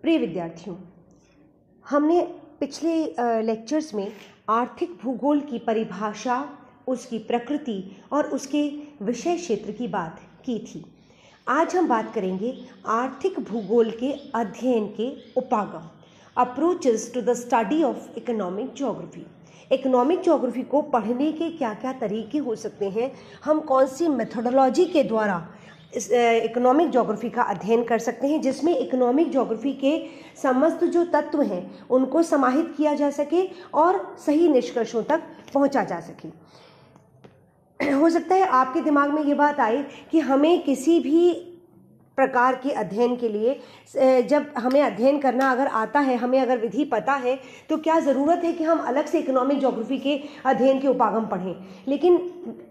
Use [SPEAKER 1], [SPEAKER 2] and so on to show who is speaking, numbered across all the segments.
[SPEAKER 1] प्रिय विद्यार्थियों, हमने पिछले लेक्चर्स में आर्थिक भूगोल की परिभाषा, उसकी प्रकृति और उसके विषय क्षेत्र की बात की थी। आज हम बात करेंगे आर्थिक भूगोल के अध्ययन के उपागम, approaches to the study of economic geography. Economic geography को पढ़ने के क्या क्या तरीके हो सकते हैं, हम कौन सी मेथोडोलॉजी के द्वारा इस इकोनॉमिक ज्योग्राफी का अध्ययन कर सकते हैं, जिसमें इकोनॉमिक ज्योग्राफी के समस्त जो तत्व हैं उनको समाहित किया जा सके और सही निष्कर्षों तक पहुंचा जा सके। हो सकता है आपके दिमाग में ये बात आए कि हमें किसी भी प्रकार के अध्ययन के लिए, जब हमें अध्ययन करना अगर आता है, हमें अगर विधि पता है, तो क्या ज़रूरत है कि हम अलग से इकोनॉमिक ज्योग्राफी के अध्ययन के उपागम पढ़ें। लेकिन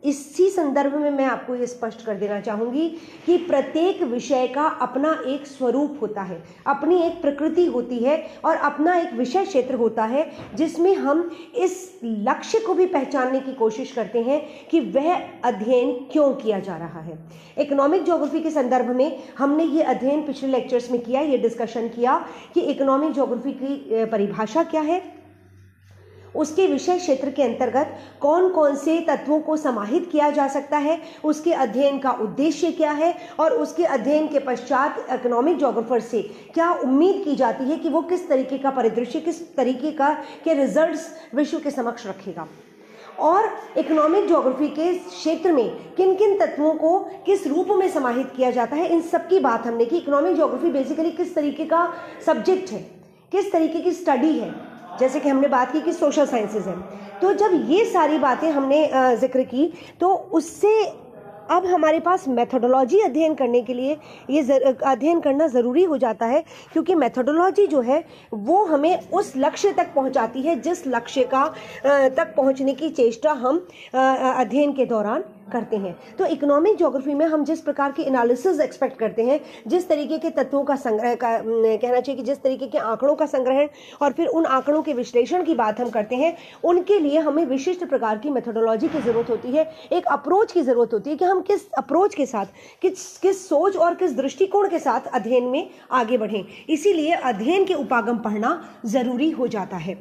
[SPEAKER 1] इसी संदर्भ में मैं आपको ये स्पष्ट कर देना चाहूँगी कि प्रत्येक विषय का अपना एक स्वरूप होता है, अपनी एक प्रकृति होती है और अपना एक विषय क्षेत्र होता है, जिसमें हम इस लक्ष्य को भी पहचानने की कोशिश करते हैं कि वह अध्ययन क्यों किया जा रहा है। इकोनॉमिक ज्योग्राफी के संदर्भ में हमने ये अध्ययन पिछले लेक्चर्स में किया, ये डिस्कशन किया कि इकोनॉमिक ज्योग्राफी की परिभाषा क्या है, उसके विषय क्षेत्र के अंतर्गत कौन कौन से तत्वों को समाहित किया जा सकता है, उसके अध्ययन का उद्देश्य क्या है और उसके अध्ययन के पश्चात इकोनॉमिक ज्योग्राफर से क्या उम्मीद की जाती है कि वो किस तरीके का परिदृश्य, किस तरीके का के रिजल्ट्स विश्व के समक्ष रखेगा, और इकोनॉमिक ज्योग्राफी के क्षेत्र में किन किन तत्वों को किस रूप में समाहित किया जाता है। इन सब की बात हमने की। इकोनॉमिक ज्योग्राफी बेसिकली किस तरीके का सब्जेक्ट है, किस तरीके की स्टडी है, जैसे कि हमने बात की कि सोशल साइंसेज है। तो जब ये सारी बातें हमने जिक्र की, तो उससे अब हमारे पास मेथोडोलॉजी अध्ययन करने के लिए ये अध्ययन करना ज़रूरी हो जाता है, क्योंकि मेथोडोलॉजी जो है वो हमें उस लक्ष्य तक पहुंचाती है जिस लक्ष्य का तक पहुंचने की चेष्टा हम अध्ययन के दौरान करते हैं। तो इकोनॉमिक ज्योग्राफी में हम जिस प्रकार के एनालिसिस एक्सपेक्ट करते हैं, जिस तरीके के तत्वों का संग्रह का कहना चाहिए कि जिस तरीके के आंकड़ों का संग्रहण और फिर उन आंकड़ों के विश्लेषण की बात हम करते हैं, उनके लिए हमें विशिष्ट प्रकार की मेथोडोलॉजी की ज़रूरत होती है, एक अप्रोच की ज़रूरत होती है कि हम किस अप्रोच के साथ, किस सोच और किस दृष्टिकोण के साथ अध्ययन में आगे बढ़ें। इसीलिए अध्ययन के उपागम पढ़ना ज़रूरी हो जाता है।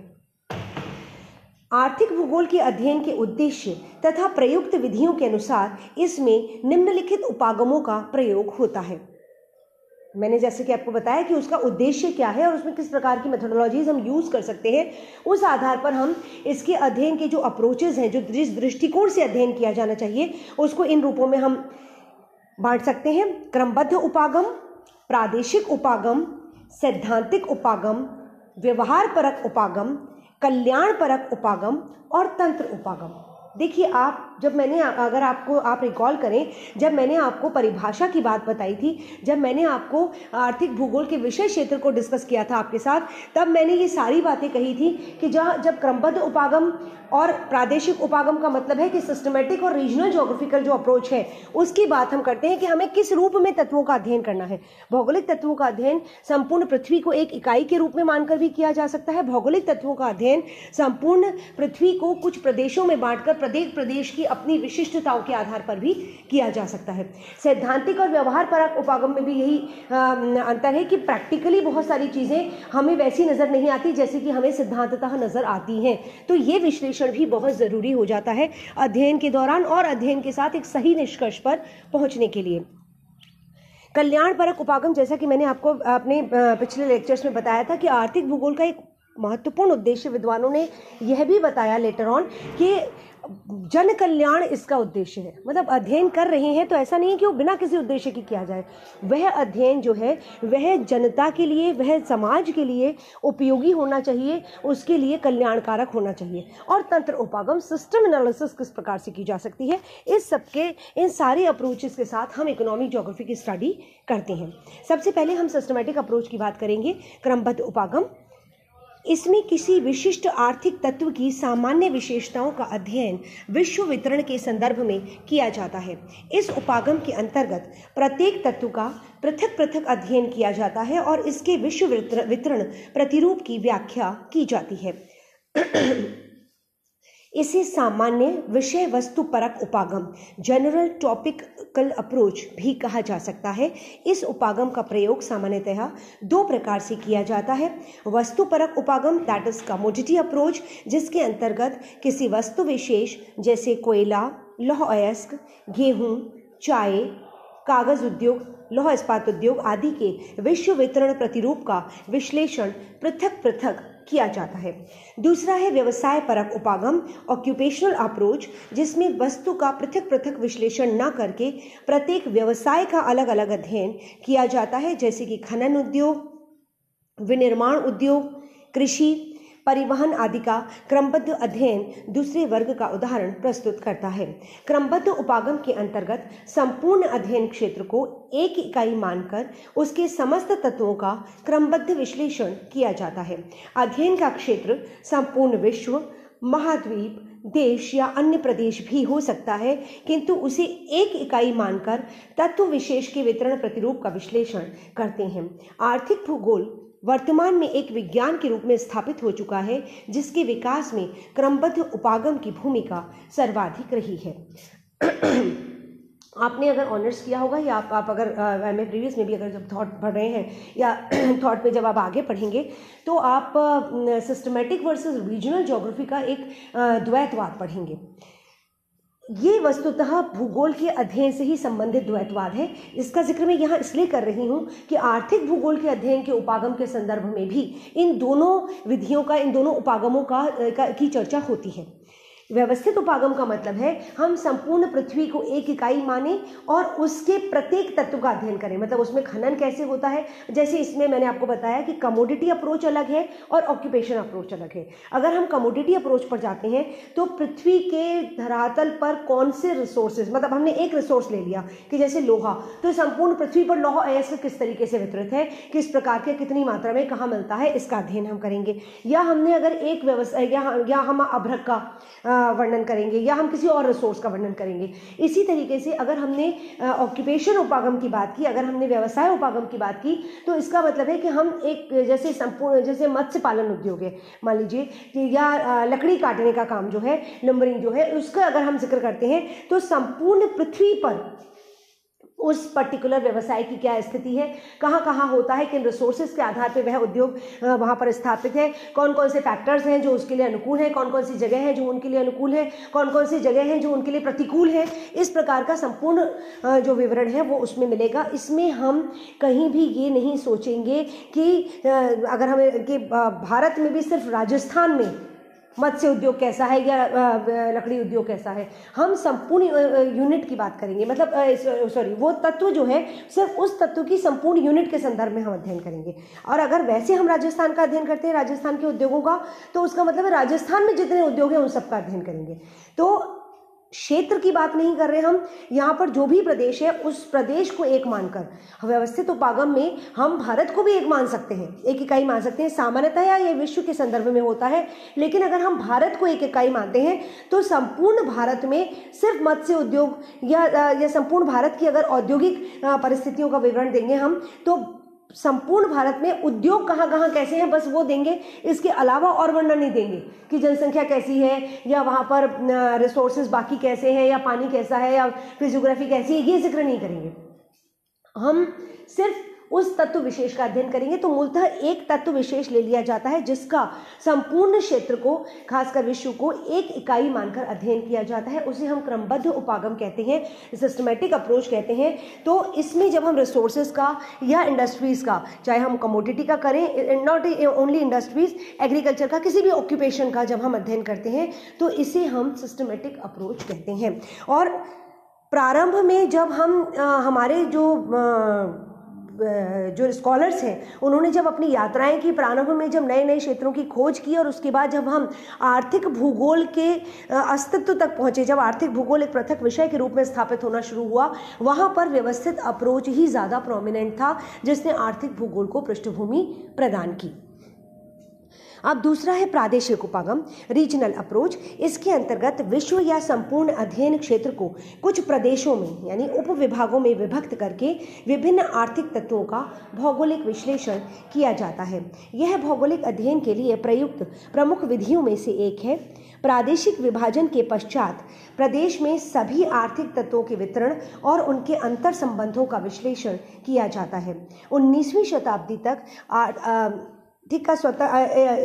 [SPEAKER 1] आर्थिक भूगोल के अध्ययन के उद्देश्य तथा प्रयुक्त विधियों के अनुसार इसमें निम्नलिखित उपागमों का प्रयोग होता है। मैंने जैसे कि आपको बताया कि उसका उद्देश्य क्या है और उसमें किस प्रकार की मेथोडोलॉजीज हम यूज़ कर सकते हैं, उस आधार पर हम इसके अध्ययन के जो अप्रोचेज हैं, जो जिस दृष्टिकोण से अध्ययन किया जाना चाहिए, उसको इन रूपों में हम बांट सकते हैं। क्रमबद्ध उपागम, प्रादेशिक उपागम, सैद्धांतिक उपागम, व्यवहारपरक उपागम, कल्याणपरक उपागम और तंत्र उपागम। देखिए, अगर आप रिकॉल करें, जब मैंने आपको परिभाषा की बात बताई थी, जब मैंने आपको आर्थिक भूगोल के विषय क्षेत्र को डिस्कस किया था आपके साथ, तब मैंने ये सारी बातें कही थी कि जब क्रमबद्ध उपागम और प्रादेशिक उपागम का मतलब है कि सिस्टमेटिक और रीजनल ज्योग्राफिकल जो अप्रोच है, उसकी बात हम करते हैं कि हमें किस रूप में तत्वों का अध्ययन करना है। भौगोलिक तत्वों का अध्ययन संपूर्ण पृथ्वी को एक इकाई के रूप में मानकर भी किया जा सकता है। भौगोलिक तत्वों का अध्ययन संपूर्ण पृथ्वी को कुछ प्रदेशों में बांटकर प्रत्येक प्रदेश की अपनी विशिष्टताओं के आधार पर भी किया जा सकता है। सैद्धांतिक और व्यवहारपरक उपागम में भी यही अंतर है कि प्रैक्टिकली बहुत सारी चीज़ें हमें वैसी नज़र नहीं आती जैसे कि हमें सिद्धांततः नज़र आती हैं। तो ये विश्लेषण भी बहुत ज़रूरी हो जाता है अध्ययन के दौरान और अध्ययन के साथ एक सही निष्कर्ष पर पहुंचने के लिए। कल्याणपरक उपागम, जैसा कि मैंने आपको अपने पिछले लेक्चर्स में बताया था कि आर्थिक भूगोल का एक महत्वपूर्ण उद्देश्य, विद्वानों ने यह भी बताया लेटर ऑन, कि जन कल्याण इसका उद्देश्य है। मतलब अध्ययन कर रहे हैं तो ऐसा नहीं है कि वो बिना किसी उद्देश्य के किया जाए। वह अध्ययन जो है वह जनता के लिए, वह समाज के लिए उपयोगी होना चाहिए, उसके लिए कल्याणकारक होना चाहिए। और तंत्र उपागम, सिस्टम एनालिसिस किस प्रकार से की जा सकती है, इस सबके इन सारे अप्रोचेस के साथ हम इकोनॉमिक ज्योग्राफी की स्टडी करते हैं। सबसे पहले हम सिस्टमेटिक अप्रोच की बात करेंगे, क्रमबद्ध उपागम। इसमें किसी विशिष्ट आर्थिक तत्व की सामान्य विशेषताओं का अध्ययन विश्व वितरण के संदर्भ में किया जाता है। इस उपागम के अंतर्गत प्रत्येक तत्व का पृथक पृथक अध्ययन किया जाता है और इसके विश्व वितरण प्रतिरूप की व्याख्या की जाती है। इसे सामान्य विषय वस्तु परक उपागम जनरल टॉपिकल अप्रोच भी कहा जा सकता है। इस उपागम का प्रयोग सामान्यतः दो प्रकार से किया जाता है। वस्तु परक उपागम दैट इज कमोडिटी अप्रोच, जिसके अंतर्गत किसी वस्तु विशेष जैसे कोयला, लौह अयस्क, गेहूं, चाय, कागज उद्योग, लौह इस्पात उद्योग आदि के विश्व वितरण प्रतिरूप का विश्लेषण पृथक पृथक किया जाता है। दूसरा है व्यवसाय परक उपागम ऑक्यूपेशनल अप्रोच, जिसमें वस्तु का पृथक पृथक विश्लेषण न करके प्रत्येक व्यवसाय का अलग अलग अध्ययन किया जाता है, जैसे कि खनन उद्योग, विनिर्माण उद्योग, कृषि, परिवहन आदि का क्रमबद्ध अध्ययन दूसरे वर्ग का उदाहरण प्रस्तुत करता है। क्रमबद्ध उपागम के अंतर्गत संपूर्ण अध्ययन क्षेत्र को एक इकाई मानकर उसके समस्त तत्वों का क्रमबद्ध विश्लेषण किया जाता है। अध्ययन का क्षेत्र संपूर्ण विश्व, महाद्वीप, देश या अन्य प्रदेश भी हो सकता है, किंतु उसे एक इकाई मानकर तत्व विशेष के वितरण प्रतिरूप का विश्लेषण करते हैं। आर्थिक भूगोल वर्तमान में एक विज्ञान के रूप में स्थापित हो चुका है, जिसके विकास में क्रमबद्ध उपागम की भूमिका सर्वाधिक रही है। आपने अगर ऑनर्स किया होगा या आप अगर एमए प्रीवियस में भी अगर जब थॉट पढ़ रहे हैं या थॉट पे जब आप आगे पढ़ेंगे तो आप सिस्टमेटिक वर्सेस रीजनल ज्योग्राफी का एक द्वैतवाद पढ़ेंगे। ये वस्तुतः भूगोल के अध्ययन से ही संबंधित द्वैतवाद है। इसका जिक्र मैं यहाँ इसलिए कर रही हूँ कि आर्थिक भूगोल के अध्ययन के उपागम के संदर्भ में भी इन दोनों विधियों का, इन दोनों उपागमों की चर्चा होती है। व्यवस्थित उपागम का मतलब है हम संपूर्ण पृथ्वी को एक इकाई माने और उसके प्रत्येक तत्व का अध्ययन करें। मतलब उसमें खनन कैसे होता है, जैसे इसमें मैंने आपको बताया कि कमोडिटी अप्रोच अलग है और ऑक्यूपेशन अप्रोच अलग है। अगर हम कमोडिटी अप्रोच पर जाते हैं तो पृथ्वी के धरातल पर कौन से रिसोर्सेज, मतलब हमने एक रिसोर्स ले लिया कि जैसे लोहा, तो संपूर्ण पृथ्वी पर लौह अयस्क किस तरीके से वितरित है, किस प्रकार के, कितनी मात्रा में, कहाँ मिलता है, इसका अध्ययन हम करेंगे। या हमने अगर एक व्यवसाय या हम अभ्रक का वर्णन करेंगे या हम किसी और रिसोर्स का वर्णन करेंगे। इसी तरीके से अगर हमने ऑक्यूपेशन उपागम की बात की, अगर हमने व्यवसाय उपागम की बात की, तो इसका मतलब है कि हम एक जैसे संपूर्ण, जैसे मत्स्य पालन उद्योग है मान लीजिए कि, या लकड़ी काटने का काम जो है, लंबरिंग जो है, उसका अगर हम जिक्र करते हैं तो संपूर्ण पृथ्वी पर उस पर्टिकुलर व्यवसाय की क्या स्थिति है, कहाँ कहाँ होता है, किन रिसोर्सेज के आधार पर वह उद्योग वहाँ पर स्थापित है, कौन कौन से फैक्टर्स हैं जो उसके लिए अनुकूल हैं, कौन कौन सी जगह हैं जो उनके लिए अनुकूल है, कौन कौन सी जगह हैं जो उनके लिए प्रतिकूल है। इस प्रकार का संपूर्ण जो विवरण है वो उसमें मिलेगा। इसमें हम कहीं भी ये नहीं सोचेंगे कि अगर हमें कि भारत में भी सिर्फ राजस्थान में मत्स्य उद्योग कैसा है या लकड़ी उद्योग कैसा है। हम संपूर्ण यूनिट की बात करेंगे, मतलब वो तत्व जो है सिर्फ उस तत्व की संपूर्ण यूनिट के संदर्भ में हम अध्ययन करेंगे। और अगर वैसे हम राजस्थान का अध्ययन करते हैं, राजस्थान के उद्योगों का, तो उसका मतलब है राजस्थान में जितने उद्योग हैं उन सब का अध्ययन करेंगे। तो क्षेत्र की बात नहीं कर रहे हम, यहाँ पर जो भी प्रदेश है उस प्रदेश को एक मानकर व्यवस्थित उपागम में हम भारत को भी एक मान सकते हैं, एक इकाई मान सकते हैं। सामान्यतः यह विश्व के संदर्भ में होता है, लेकिन अगर हम भारत को एक इकाई मानते हैं तो संपूर्ण भारत में सिर्फ मत्स्य उद्योग या संपूर्ण भारत की अगर औद्योगिक परिस्थितियों का विवरण देंगे हम, तो संपूर्ण भारत में उद्योग कहाँ कहाँ कैसे हैं बस वो देंगे। इसके अलावा और वर्णन नहीं देंगे कि जनसंख्या कैसी है या वहाँ पर रिसोर्सेज बाकी कैसे हैं या पानी कैसा है या फिजियोग्राफी कैसी है, ये जिक्र नहीं करेंगे। हम सिर्फ उस तत्व विशेष का अध्ययन करेंगे। तो मूलतः एक तत्व विशेष ले लिया जाता है जिसका संपूर्ण क्षेत्र को, खासकर विश्व को, एक इकाई मानकर अध्ययन किया जाता है। उसे हम क्रमबद्ध उपागम कहते हैं, सिस्टमेटिक अप्रोच कहते हैं। तो इसमें जब हम रिसोर्सेज का या इंडस्ट्रीज का, चाहे हम कमोडिटी का करें, नॉट ओनली इंडस्ट्रीज, एग्रीकल्चर का, किसी भी ऑक्यूपेशन का जब हम अध्ययन करते हैं तो इसे हम सिस्टमेटिक अप्रोच कहते हैं। और प्रारंभ में जब हम हमारे जो स्कॉलर्स हैं उन्होंने जब अपनी यात्राएं की, प्रारंभ में जब नए नए क्षेत्रों की खोज की और उसके बाद जब हम आर्थिक भूगोल के अस्तित्व तक पहुंचे, जब आर्थिक भूगोल एक पृथक विषय के रूप में स्थापित होना शुरू हुआ, वहां पर व्यवस्थित अप्रोच ही ज़्यादा प्रोमिनेंट था जिसने आर्थिक भूगोल को पृष्ठभूमि प्रदान की। अब दूसरा है प्रादेशिक उपागम, रीजनल अप्रोच। इसके अंतर्गत विश्व या संपूर्ण अध्ययन क्षेत्र को कुछ प्रदेशों में यानी उप विभागों में विभक्त करके विभिन्न आर्थिक तत्वों का भौगोलिक विश्लेषण किया जाता है। यह भौगोलिक अध्ययन के लिए प्रयुक्त प्रमुख विधियों में से एक है। प्रादेशिक विभाजन के पश्चात प्रदेश में सभी आर्थिक तत्वों के वितरण और उनके अंतर संबंधों का विश्लेषण किया जाता है। 19वीं शताब्दी तक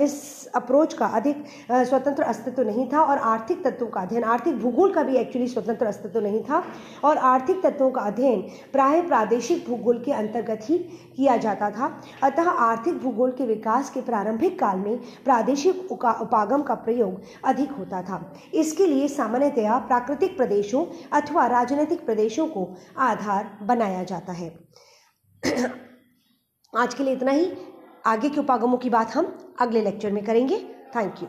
[SPEAKER 1] इस अप्रोच का अधिक स्वतंत्र अस्तित्व नहीं था और आर्थिक तत्वों का अध्ययन, आर्थिक भूगोल का भी एक्चुअली स्वतंत्र अस्तित्व नहीं था और आर्थिक तत्वों का अध्ययन प्राय प्रादेशिक भूगोल के अंतर्गत ही किया जाता था। अतः आर्थिक भूगोल के विकास के प्रारंभिक काल में प्रादेशिक उपागम का प्रयोग अधिक होता था। इसके लिए सामान्यतया प्राकृतिक प्रदेशों अथवा राजनीतिक प्रदेशों को आधार बनाया जाता है। आज के लिए इतना ही। आगे के उपागमों की बात हम अगले लेक्चर में करेंगे। Thank you.